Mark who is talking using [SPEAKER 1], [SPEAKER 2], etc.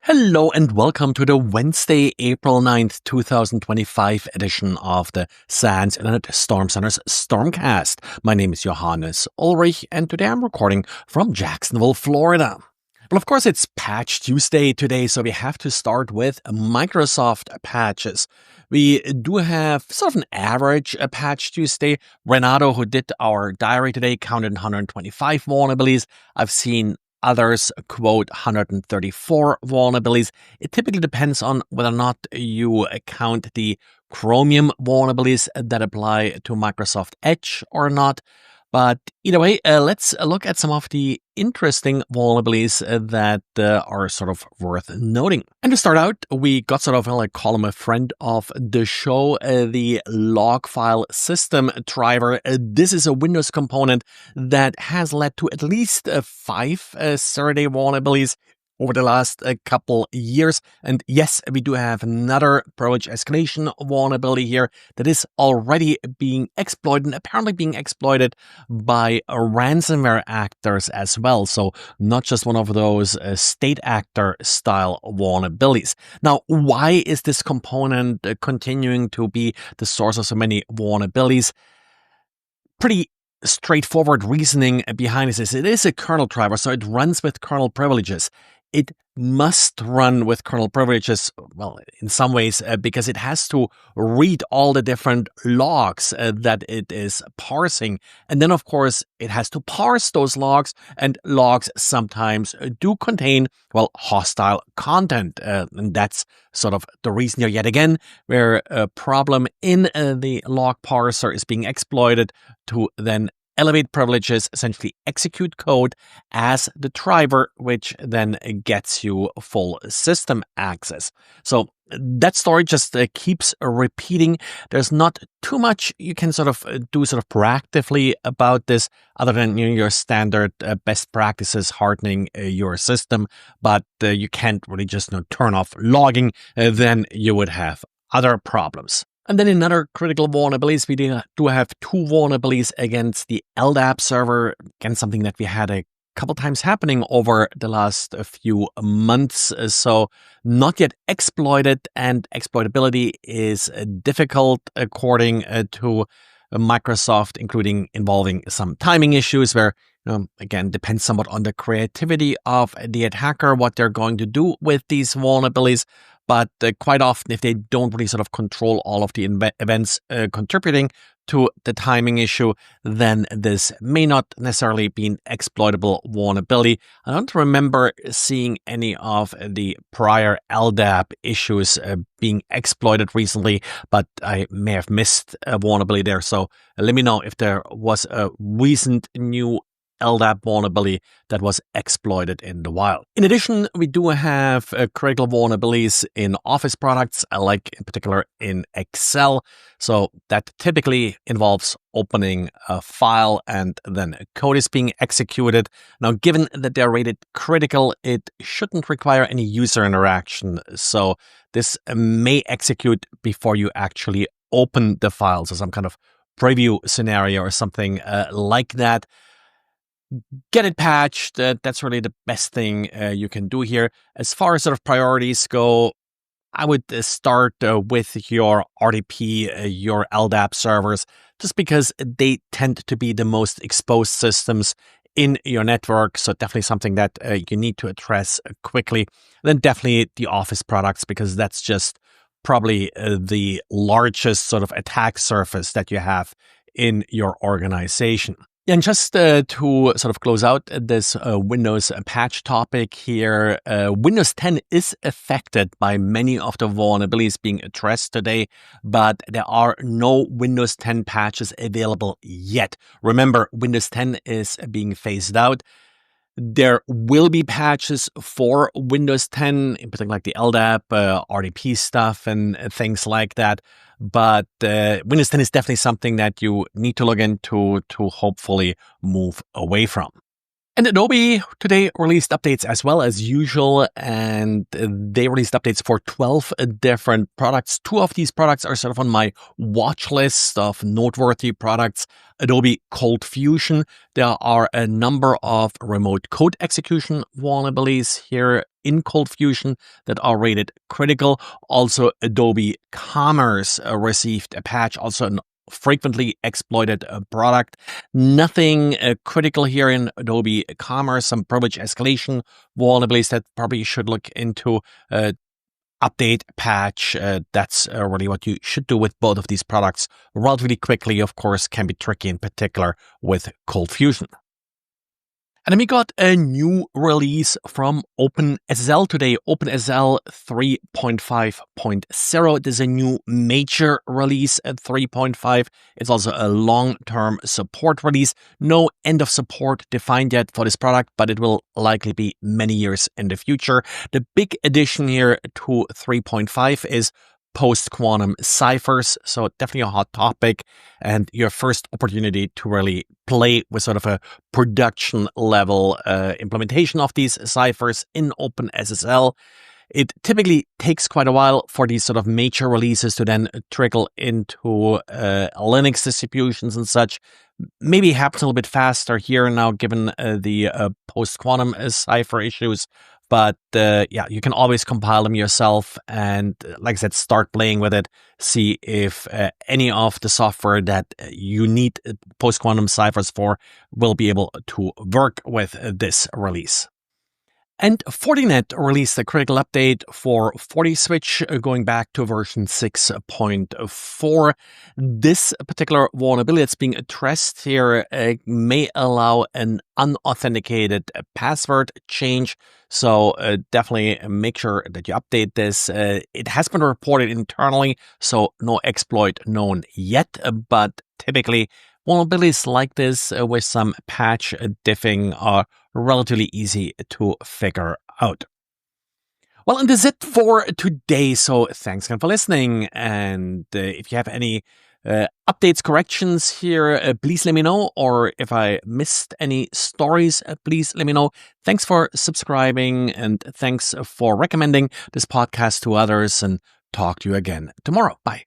[SPEAKER 1] Hello and welcome to the Wednesday, April 9th, 2025 edition of the SANS Internet Storm Center's Stormcast. My name is Johannes Ulrich and today I'm recording from Jacksonville, Florida. Well, of course, it's Patch Tuesday today, so we have to start with Microsoft patches. We do have sort of an average Patch Tuesday. Renato, who did our diary today, counted 125 vulnerabilities. I've seen others quote 134 vulnerabilities. It typically depends on whether or not you count the Chromium vulnerabilities that apply to Microsoft Edge or not. But either way, let's look at some of the interesting vulnerabilities that are sort of worth noting. And to start out, we got sort of, I call him a friend of the show, the log file system driver. This is a Windows component that has led to at least 5 zero-day vulnerabilities over the last couple years. And yes, we do have another privilege escalation vulnerability here that is already being exploited and apparently being exploited by ransomware actors as well. So not just one of those state actor style vulnerabilities. Now, why is this component continuing to be the source of so many vulnerabilities? Pretty straightforward reasoning behind this is it is a kernel driver, so it runs with kernel privileges. It must run with kernel privileges, well, in some ways, because it has to read all the different logs that it is parsing. And then, of course, it has to parse those logs, and logs sometimes do contain, well, hostile content. And that's sort of the reason here, yet again, where a problem in the log parser is being exploited to then elevate privileges, essentially execute code as the driver, which then gets you full system access. So that story just keeps repeating. There's not too much you can sort of do proactively about this other than your standard best practices hardening your system. But you can't really just turn off logging. Then you would have other problems. And then another critical vulnerabilities, we do have 2 vulnerabilities against the LDAP server. Again, something that we had a couple times happening over the last few months. So not yet exploited, and exploitability is difficult according to Microsoft, including involving some timing issues where, again, depends somewhat on the creativity of the attacker, what they're going to do with these vulnerabilities. But quite often, if they don't really sort of control all of the events contributing to the timing issue, then this may not necessarily be an exploitable vulnerability. I don't remember seeing any of the prior LDAP issues being exploited recently, but I may have missed a vulnerability there. So let me know if there was a recent new LDAP vulnerability that was exploited in the wild. In addition, we do have critical vulnerabilities in Office products, like in particular in Excel. So that typically involves opening a file and then code is being executed. Now, given that they're rated critical, it shouldn't require any user interaction. So this may execute before you actually open the file. So some kind of preview scenario or something like that. Get it patched. That's really the best thing you can do here. As far as sort of priorities go, I would start with your RDP, your LDAP servers, just because they tend to be the most exposed systems in your network. So definitely something that you need to address quickly. Then definitely the Office products, because that's just probably the largest sort of attack surface that you have in your organization. And just to sort of close out this Windows patch topic here, Windows 10 is affected by many of the vulnerabilities being addressed today, but there are no Windows 10 patches available yet. Remember, Windows 10 is being phased out. There will be patches for Windows 10, in particular like the LDAP, RDP stuff and things like that. But Windows 10 is definitely something that you need to look into to hopefully move away from. And Adobe today released updates as well as usual, and they released updates for 12 different products. 2 of these products are sort of on my watch list of noteworthy products. Adobe Coldfusion. There are a number of remote code execution vulnerabilities here in Coldfusion that are rated critical. Also, Adobe Commerce received a patch, also an frequently exploited product. Nothing critical here in Adobe Commerce, some privilege escalation vulnerabilities that probably you should look into. Update, patch, that's really what you should do with both of these products relatively quickly. Of course, can be tricky in particular with Coldfusion. And then we got a new release from OpenSSL today, OpenSSL 3.5.0. It is a new major release at 3.5. It's also a long-term support release. No end of support defined yet for this product, but it will likely be many years in the future. The big addition here to 3.5 is post-quantum ciphers, so definitely a hot topic and your first opportunity to really play with sort of a production level implementation of these ciphers in OpenSSL. It typically takes quite a while for these sort of major releases to then trickle into Linux distributions and such. Maybe it happens a little bit faster here now given the post-quantum cipher issues. But yeah, you can always compile them yourself and, like I said, start playing with it. See if any of the software that you need post-quantum ciphers for will be able to work with this release. And Fortinet released a critical update for Fortiswitch going back to version 6.4. This particular vulnerability that's being addressed here may allow an unauthenticated password change. So definitely make sure that you update this. It has been reported internally, so no exploit known yet, but typically vulnerabilities like this with some patch diffing are relatively easy to figure out. Well, and that's it for today. So thanks again for listening. And if you have any updates, corrections here, please let me know. Or if I missed any stories, please let me know. Thanks for subscribing and thanks for recommending this podcast to others, and talk to you again tomorrow. Bye.